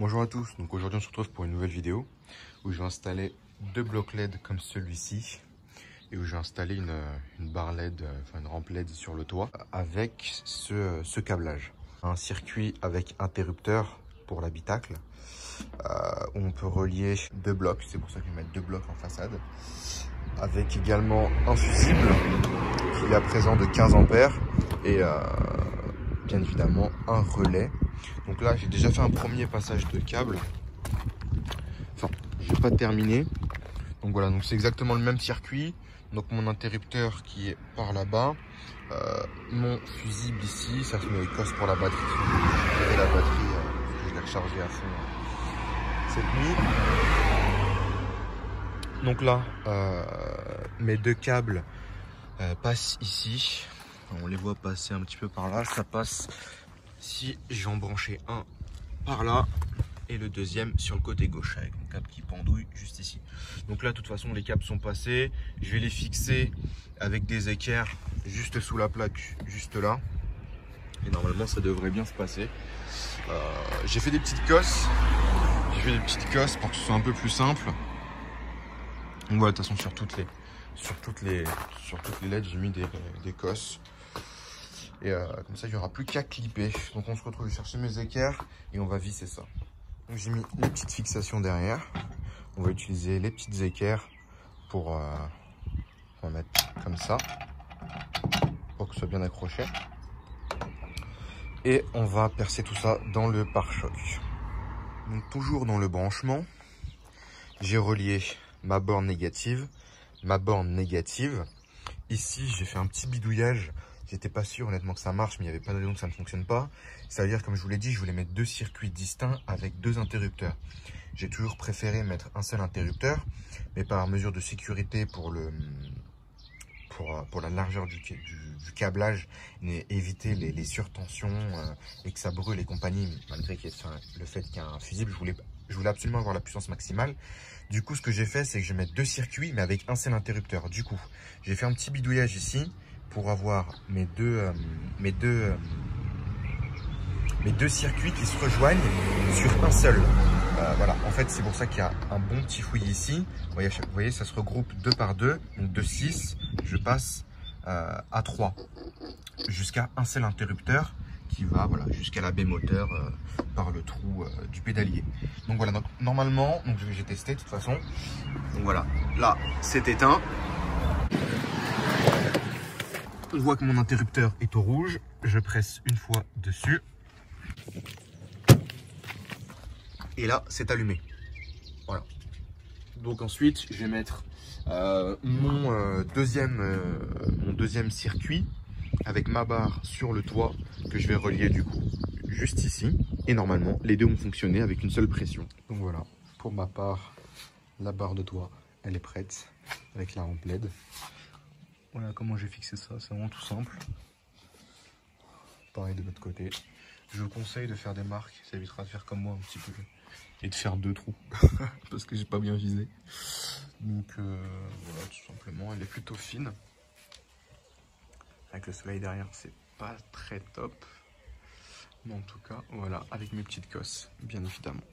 Bonjour à tous, donc aujourd'hui on se retrouve pour une nouvelle vidéo où je vais installer deux blocs LED comme celui-ci et où je vais installer une barre LED, enfin une rampe LED sur le toit avec ce câblage. Un circuit avec interrupteur pour l'habitacle où on peut relier deux blocs, c'est pour ça que je vais mettre deux blocs en façade, avec également un fusible qui est à présent de 15 ampères et bien évidemment un relais. Donc là j'ai déjà fait un premier passage de câble, enfin je n'ai pas terminé. Donc voilà, donc c'est exactement le même circuit. Donc mon interrupteur qui est par là-bas, mon fusible ici, ça se met cosse pour la batterie. Et la batterie, je l'ai rechargée à fond cette nuit. Donc là, mes deux câbles passent ici. On les voit passer un petit peu par là. Ça passe si j'en branchais un par là et le deuxième sur le côté gauche avec mon câble qui pendouille juste ici. Donc là de toute façon les câbles sont passés, je vais les fixer avec des équerres juste sous la plaque, juste là, et normalement ça devrait bien se passer. J'ai fait des petites cosses, pour que ce soit un peu plus simple. Donc voilà, de toute façon sur toutes les LED j'ai mis des cosses. Et comme ça il n'y aura plus qu'à clipper. Donc on se retrouve, chercher mes équerres et on va visser ça. Donc j'ai mis les petites fixations derrière. On va utiliser les petites équerres pour on va mettre comme ça pour que ce soit bien accroché. Et on va percer tout ça dans le pare-choc. Donc toujours dans le branchement, j'ai relié ma borne négative, Ici j'ai fait un petit bidouillage. J'étais pas sûr honnêtement que ça marche, mais il n'y avait pas de raison que ça ne fonctionne pas. Ça veut dire, comme je vous l'ai dit, je voulais mettre deux circuits distincts avec deux interrupteurs. J'ai toujours préféré mettre un seul interrupteur, mais par mesure de sécurité pour la largeur du câblage, et éviter les surtensions et que ça brûle et compagnie, malgré le fait qu'il y a un fusible, je voulais absolument avoir la puissance maximale. Du coup, ce que j'ai fait, c'est que je vais mettre deux circuits, mais avec un seul interrupteur. Du coup, j'ai fait un petit bidouillage ici pour avoir mes deux circuits qui se rejoignent sur un seul. Voilà, en fait c'est pour ça qu'il y a un bon petit fouillis ici. Vous voyez, ça se regroupe deux par deux, donc de 6, je passe à 3 jusqu'à un seul interrupteur qui va jusqu'à la baie moteur par le trou du pédalier. Donc voilà, donc normalement, j'ai testé de toute façon. Donc voilà, là c'est éteint. On voit que mon interrupteur est au rouge. Je presse une fois dessus. Et là, c'est allumé. Voilà. Donc ensuite, je vais mettre mon deuxième circuit avec ma barre sur le toit que je vais relier du coup juste ici. Et normalement, les deux vont fonctionner avec une seule pression. Donc voilà, pour ma part, la barre de toit, elle est prête avec la rampe LED. Voilà comment j'ai fixé ça, c'est vraiment tout simple. Pareil de l'autre côté. Je vous conseille de faire des marques, ça évitera de faire comme moi un petit peu et de faire deux trous parce que j'ai pas bien visé. Donc voilà, tout simplement, elle est plutôt fine. Avec le soleil derrière, c'est pas très top. Mais en tout cas, voilà, avec mes petites cosses, bien évidemment.